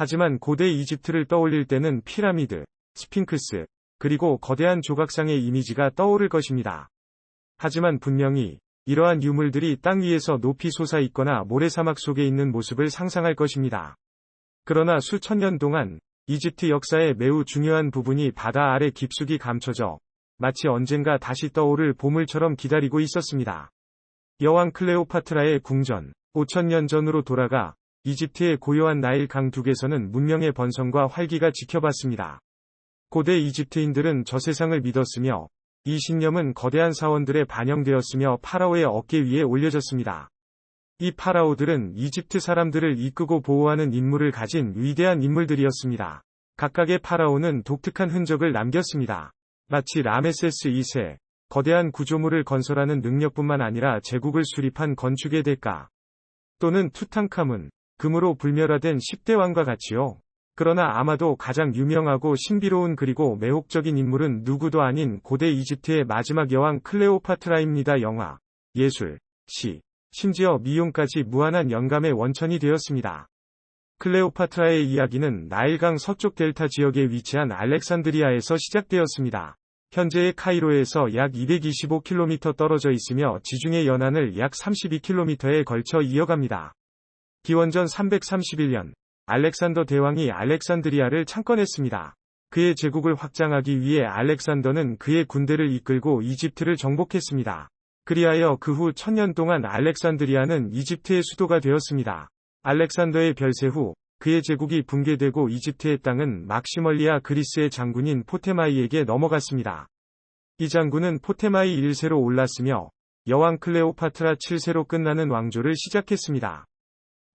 하지만 고대 이집트를 떠올릴 때는 피라미드, 스핑크스, 그리고 거대한 조각상의 이미지가 떠오를 것입니다. 하지만 분명히 이러한 유물들이 땅 위에서 높이 솟아 있거나 모래사막 속에 있는 모습을 상상할 것입니다. 그러나 수천 년 동안 이집트 역사의 매우 중요한 부분이 바다 아래 깊숙이 감춰져 마치 언젠가 다시 떠오를 보물처럼 기다리고 있었습니다. 여왕 클레오파트라의 궁전, 5000년 전으로 돌아가 이집트의 고요한 나일 강 둑에서는 문명의 번성과 활기가 지켜봤습니다. 고대 이집트인들은 저 세상을 믿었으며 이 신념은 거대한 사원들에 반영되었으며 파라오의 어깨 위에 올려졌습니다. 이 파라오들은 이집트 사람들을 이끄고 보호하는 임무를 가진 위대한 인물들이었습니다. 각각의 파라오는 독특한 흔적을 남겼습니다. 마치 라메세스 2세, 거대한 구조물을 건설하는 능력뿐만 아니라 제국을 수립한 건축의 대가, 또는 투탕카문, 금으로 불멸화된 10대 왕과 같이요. 그러나 아마도 가장 유명하고 신비로운 그리고 매혹적인 인물은 누구도 아닌 고대 이집트의 마지막 여왕 클레오파트라입니다. 영화, 예술, 시, 심지어 미용까지 무한한 영감의 원천이 되었습니다. 클레오파트라의 이야기는 나일강 서쪽 델타 지역에 위치한 알렉산드리아에서 시작되었습니다. 현재의 카이로에서 약 225km 떨어져 있으며 지중해 연안을 약 32km에 걸쳐 이어갑니다. 기원전 331년, 알렉산더 대왕이 알렉산드리아를 창건했습니다. 그의 제국을 확장하기 위해 알렉산더는 그의 군대를 이끌고 이집트를 정복했습니다. 그리하여 그 후 1000년 동안 알렉산드리아는 이집트의 수도가 되었습니다. 알렉산더의 별세 후 그의 제국이 붕괴되고 이집트의 땅은 막시멀리아 그리스의 장군인 포테마이에게 넘어갔습니다. 이 장군은 포테마이 1세로 올랐으며 여왕 클레오파트라 7세로 끝나는 왕조를 시작했습니다.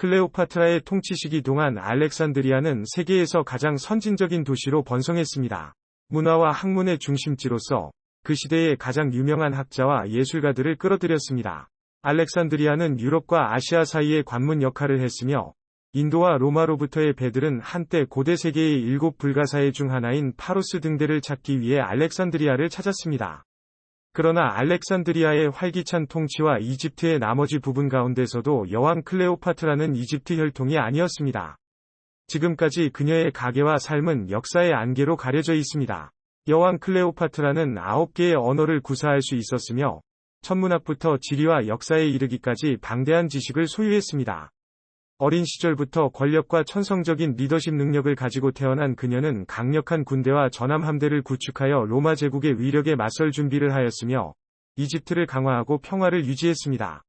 클레오파트라의 통치 시기 동안 알렉산드리아는 세계에서 가장 선진적인 도시로 번성했습니다. 문화와 학문의 중심지로서 그 시대의 가장 유명한 학자와 예술가들을 끌어들였습니다. 알렉산드리아는 유럽과 아시아 사이의 관문 역할을 했으며 인도와 로마로부터의 배들은 한때 고대 세계의 7 불가사의 중 하나인 파로스 등대를 찾기 위해 알렉산드리아를 찾았습니다. 그러나 알렉산드리아의 활기찬 통치와 이집트의 나머지 부분 가운데서도 여왕 클레오파트라는 이집트 혈통이 아니었습니다. 지금까지 그녀의 가계와 삶은 역사의 안개로 가려져 있습니다. 여왕 클레오파트라는 9개의 언어를 구사할 수 있었으며 천문학부터 지리와 역사에 이르기까지 방대한 지식을 소유했습니다. 어린 시절부터 권력과 천성적인 리더십 능력을 가지고 태어난 그녀는 강력한 군대와 전함 함대를 구축하여 로마 제국의 위력에 맞설 준비를 하였으며 이집트를 강화하고 평화를 유지했습니다.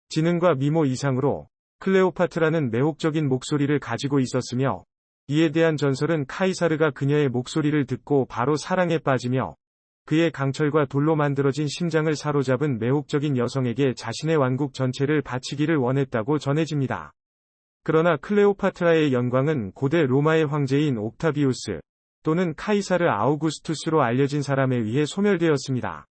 지능과 미모 이상으로 클레오파트라는 매혹적인 목소리를 가지고 있었으며 이에 대한 전설은 카이사르가 그녀의 목소리를 듣고 바로 사랑에 빠지며 그의 강철과 돌로 만들어진 심장을 사로잡은 매혹적인 여성에게 자신의 왕국 전체를 바치기를 원했다고 전해집니다. 그러나 클레오파트라의 영광은 고대 로마의 황제인 옥타비우스 또는 카이사르 아우구스투스로 알려진 사람에 의해 소멸되었습니다.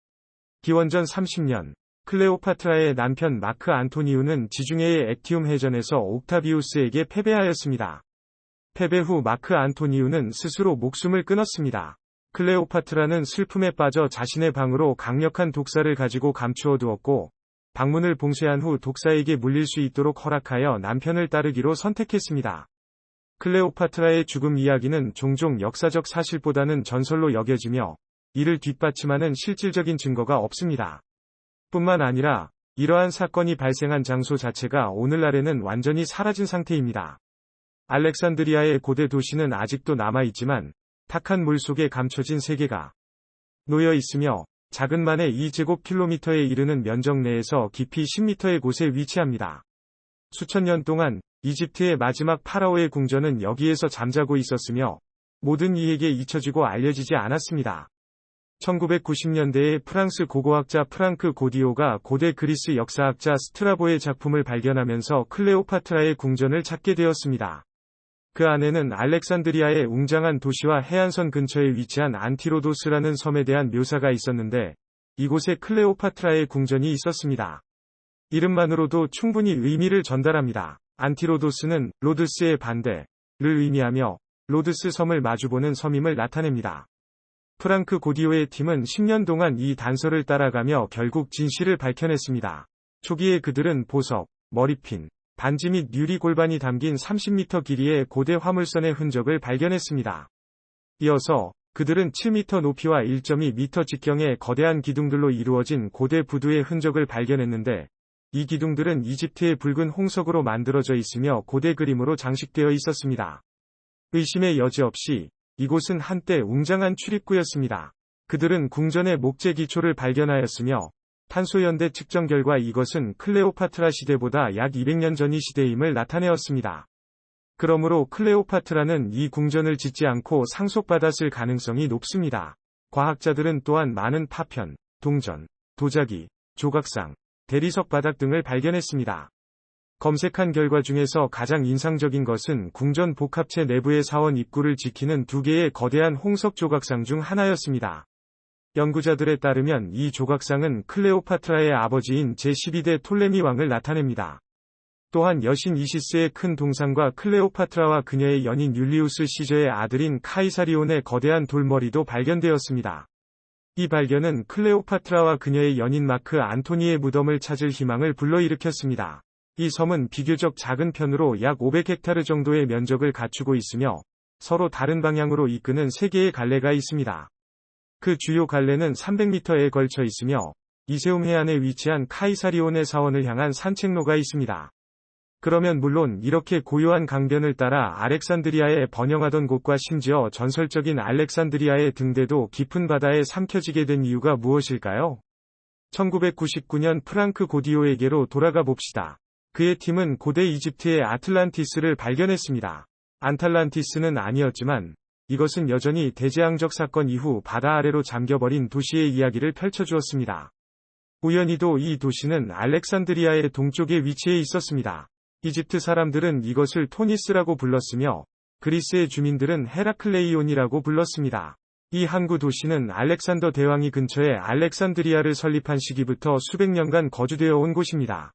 기원전 30년, 클레오파트라의 남편 마크 안토니우는 지중해의 액티움 해전에서 옥타비우스에게 패배하였습니다. 패배 후 마크 안토니우는 스스로 목숨을 끊었습니다. 클레오파트라는 슬픔에 빠져 자신의 방으로 강력한 독사를 가지고 감추어 두었고 방문을 봉쇄한 후 독사에게 물릴 수 있도록 허락하여 남편을 따르기로 선택했습니다. 클레오파트라의 죽음 이야기는 종종 역사적 사실보다는 전설로 여겨지며 이를 뒷받침하는 실질적인 증거가 없습니다. 뿐만 아니라 이러한 사건이 발생한 장소 자체가 오늘날에는 완전히 사라진 상태입니다. 알렉산드리아의 고대 도시는 아직도 남아있지만 탁한 물 속에 감춰진 세계가 놓여 있으며 작은 만에 2제곱킬로미터에 이르는 면적 내에서 깊이 10m의 곳에 위치합니다. 수천 년 동안 이집트의 마지막 파라오의 궁전은 여기에서 잠자고 있었으며 모든 이에게 잊혀지고 알려지지 않았습니다. 1990년대에 프랑스 고고학자 프랑크 고디오가 고대 그리스 역사학자 스트라보의 작품을 발견하면서 클레오파트라의 궁전을 찾게 되었습니다. 그 안에는 알렉산드리아의 웅장한 도시와 해안선 근처에 위치한 안티로도스라는 섬에 대한 묘사가 있었는데 이곳에 클레오파트라의 궁전이 있었습니다. 이름만으로도 충분히 의미를 전달합니다. 안티로도스는 로드스의 반대를 의미하며 로드스 섬을 마주보는 섬임을 나타냅니다. 프랑크 고디오의 팀은 10년 동안 이 단서를 따라가며 결국 진실을 밝혀냈습니다. 초기에 그들은 보석, 머리핀, 반지 및 유리 골반이 담긴 30m 길이의 고대 화물선의 흔적을 발견했습니다. 이어서 그들은 7m 높이와 1.2m 직경의 거대한 기둥들로 이루어진 고대 부두의 흔적을 발견했는데, 이 기둥들은 이집트의 붉은 홍석으로 만들어져 있으며 고대 그림으로 장식되어 있었습니다. 의심의 여지 없이 이곳은 한때 웅장한 출입구였습니다. 그들은 궁전의 목재 기초를 발견하였으며, 탄소연대 측정 결과 이것은 클레오파트라 시대보다 약 200년 전이 시대임을 나타내었습니다. 그러므로 클레오파트라는 이 궁전을 짓지 않고 상속받았을 가능성이 높습니다. 과학자들은 또한 많은 파편, 동전, 도자기, 조각상, 대리석 바닥 등을 발견했습니다. 검색한 결과 중에서 가장 인상적인 것은 궁전 복합체 내부의 사원 입구를 지키는 두 개의 거대한 홍석 조각상 중 하나였습니다. 연구자들에 따르면 이 조각상은 클레오파트라의 아버지인 제12대 톨레미 왕을 나타냅니다. 또한 여신 이시스의 큰 동상과 클레오파트라와 그녀의 연인 율리우스 시저의 아들인 카이사리온의 거대한 돌머리도 발견되었습니다. 이 발견은 클레오파트라와 그녀의 연인 마크 안토니의 무덤을 찾을 희망을 불러일으켰습니다. 이 섬은 비교적 작은 편으로 약 500헥타르 정도의 면적을 갖추고 있으며 서로 다른 방향으로 이끄는 3개의 갈래가 있습니다. 그 주요 갈래는 300m에 걸쳐 있으며 이세움 해안에 위치한 카이사리온의 사원을 향한 산책로가 있습니다. 그러면 물론 이렇게 고요한 강변을 따라 알렉산드리아에 번영하던 곳과 심지어 전설적인 알렉산드리아의 등대도 깊은 바다에 삼켜지게 된 이유가 무엇일까요? 1999년 프랑크 고디오에게로 돌아가 봅시다. 그의 팀은 고대 이집트의 아틀란티스를 발견했습니다. 안탈란티스는 아니었지만 이것은 여전히 대재앙적 사건 이후 바다 아래로 잠겨버린 도시의 이야기를 펼쳐주었습니다. 우연히도 이 도시는 알렉산드리아의 동쪽에 위치해 있었습니다. 이집트 사람들은 이것을 토니스라고 불렀으며 그리스의 주민들은 헤라클레이온이라고 불렀습니다. 이 항구 도시는 알렉산더 대왕이 근처에 알렉산드리아를 설립한 시기부터 수백 년간 거주되어 온 곳입니다.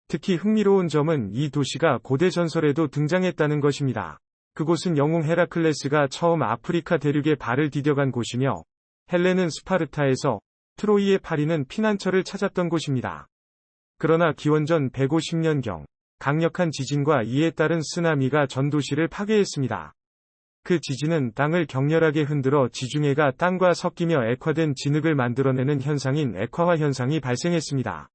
특히 흥미로운 점은 이 도시가 고대 전설에도 등장했다는 것입니다. 그곳은 영웅 헤라클레스가 처음 아프리카 대륙에 발을 디뎌간 곳이며 헬레는 스파르타에서, 트로이의 파리는 피난처를 찾았던 곳입니다. 그러나 기원전 150년경 강력한 지진과 이에 따른 쓰나미가 전 도시를 파괴했습니다. 그 지진은 땅을 격렬하게 흔들어 지중해가 땅과 섞이며 액화된 진흙을 만들어내는 현상인 액화화 현상이 발생했습니다.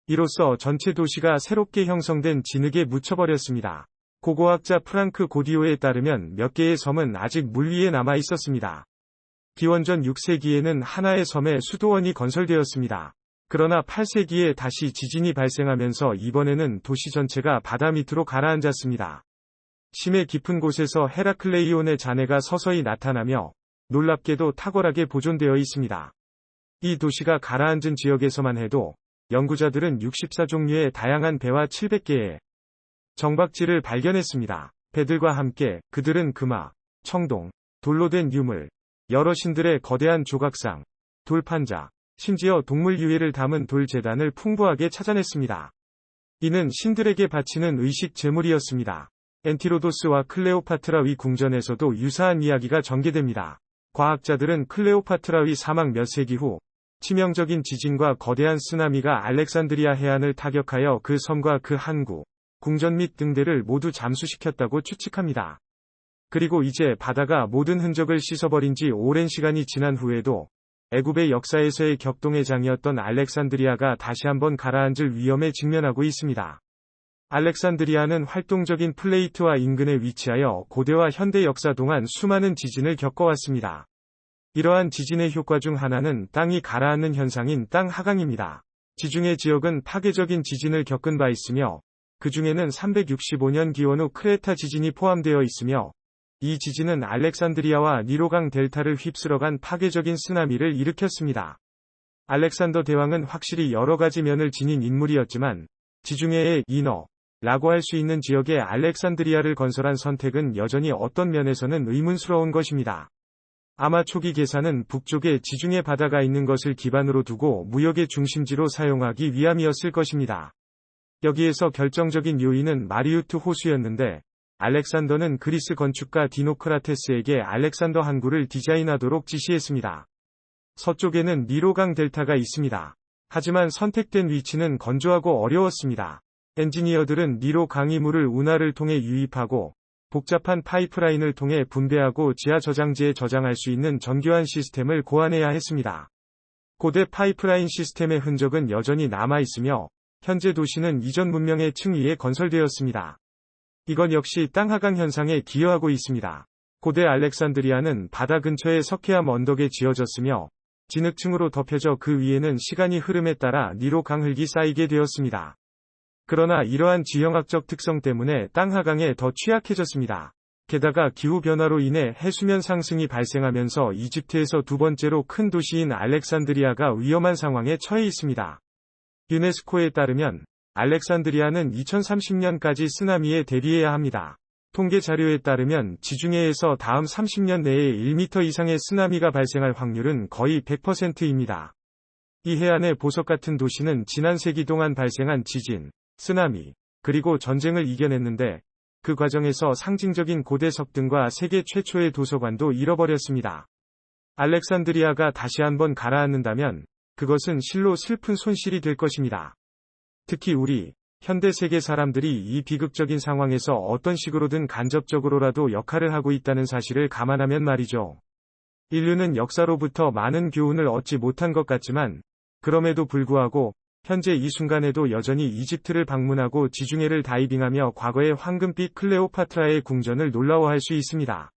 이로써 전체 도시가 새롭게 형성된 진흙에 묻혀버렸습니다. 고고학자 프랑크 고디오에 따르면 몇 개의 섬은 아직 물 위에 남아 있었습니다. 기원전 6세기에는 하나의 섬에 수도원이 건설되었습니다. 그러나 8세기에 다시 지진이 발생하면서 이번에는 도시 전체가 바다 밑으로 가라앉았습니다. 심해 깊은 곳에서 헤라클레이온의 잔해가 서서히 나타나며 놀랍게도 탁월하게 보존되어 있습니다. 이 도시가 가라앉은 지역에서만 해도 연구자들은 64종류의 다양한 배와 700개의 정박지를 발견했습니다. 배들과 함께 그들은 금화, 청동, 돌로 된 유물, 여러 신들의 거대한 조각상, 돌판자, 심지어 동물 유해를 담은 돌 제단을 풍부하게 찾아냈습니다. 이는 신들에게 바치는 의식 제물이었습니다. 엔티로도스와 클레오파트라 위 궁전에서도 유사한 이야기가 전개됩니다. 과학자들은 클레오파트라 위 사망 몇 세기 후 치명적인 지진과 거대한 쓰나미가 알렉산드리아 해안을 타격하여 그 섬과 그 항구, 궁전 및 등대를 모두 잠수시켰다고 추측합니다. 그리고 이제 바다가 모든 흔적을 씻어버린 지 오랜 시간이 지난 후에도 애굽의 역사에서의 격동의 장이었던 알렉산드리아가 다시 한번 가라앉을 위험에 직면하고 있습니다. 알렉산드리아는 활동적인 플레이트와 인근에 위치하여 고대와 현대 역사 동안 수많은 지진을 겪어왔습니다. 이러한 지진의 효과 중 하나는 땅이 가라앉는 현상인 땅 하강입니다. 지중해 지역은 파괴적인 지진을 겪은 바 있으며 그 중에는 365년 기원 후 크레타 지진이 포함되어 있으며 이 지진은 알렉산드리아와 니로강 델타를 휩쓸어간 파괴적인 쓰나미를 일으켰습니다. 알렉산더 대왕은 확실히 여러 가지 면을 지닌 인물이었지만 지중해의 인어라고 할 수 있는 지역에 알렉산드리아를 건설한 선택은 여전히 어떤 면에서는 의문스러운 것입니다. 아마 초기 계산은 북쪽에 지중해 바다가 있는 것을 기반으로 두고 무역의 중심지로 사용하기 위함이었을 것입니다. 여기에서 결정적인 요인은 마리우트 호수였는데 알렉산더는 그리스 건축가 디노크라테스에게 알렉산더 항구를 디자인하도록 지시했습니다. 서쪽에는 니로강 델타가 있습니다. 하지만 선택된 위치는 건조하고 어려웠습니다. 엔지니어들은 니로 강이물을 운하를 통해 유입하고 복잡한 파이프라인을 통해 분배하고 지하 저장지에 저장할 수 있는 정교한 시스템을 고안해야 했습니다. 고대 파이프라인 시스템의 흔적은 여전히 남아있으며 현재 도시는 이전 문명의 층위에 건설되었습니다. 이건 역시 땅 하강 현상에 기여하고 있습니다. 고대 알렉산드리아는 바다 근처의 석회암 언덕에 지어졌으며 진흙층으로 덮여져 그 위에는 시간이 흐름에 따라 니로 강흙이 쌓이게 되었습니다. 그러나 이러한 지형학적 특성 때문에 땅 하강에 더 취약해졌습니다. 게다가 기후변화로 인해 해수면 상승이 발생하면서 이집트에서 두 번째로 큰 도시인 알렉산드리아가 위험한 상황에 처해 있습니다. 유네스코에 따르면 알렉산드리아는 2030년까지 쓰나미에 대비해야 합니다. 통계 자료에 따르면 지중해에서 다음 30년 내에 1m 이상의 쓰나미가 발생할 확률은 거의 100%입니다. 이 해안의 보석 같은 도시는 지난 세기 동안 발생한 지진, 쓰나미, 그리고 전쟁을 이겨냈는데 그 과정에서 상징적인 고대 석등과 세계 최초의 도서관도 잃어버렸습니다. 알렉산드리아가 다시 한번 가라앉는다면 그것은 실로 슬픈 손실이 될 것입니다. 특히 우리 현대 세계 사람들이 이 비극적인 상황에서 어떤 식으로든 간접적으로라도 역할을 하고 있다는 사실을 감안하면 말이죠. 인류는 역사로부터 많은 교훈을 얻지 못한 것 같지만 그럼에도 불구하고 현재 이 순간에도 여전히 이집트를 방문하고 지중해를 다이빙하며 과거의 황금빛 클레오파트라의 궁전을 놀라워할 수 있습니다.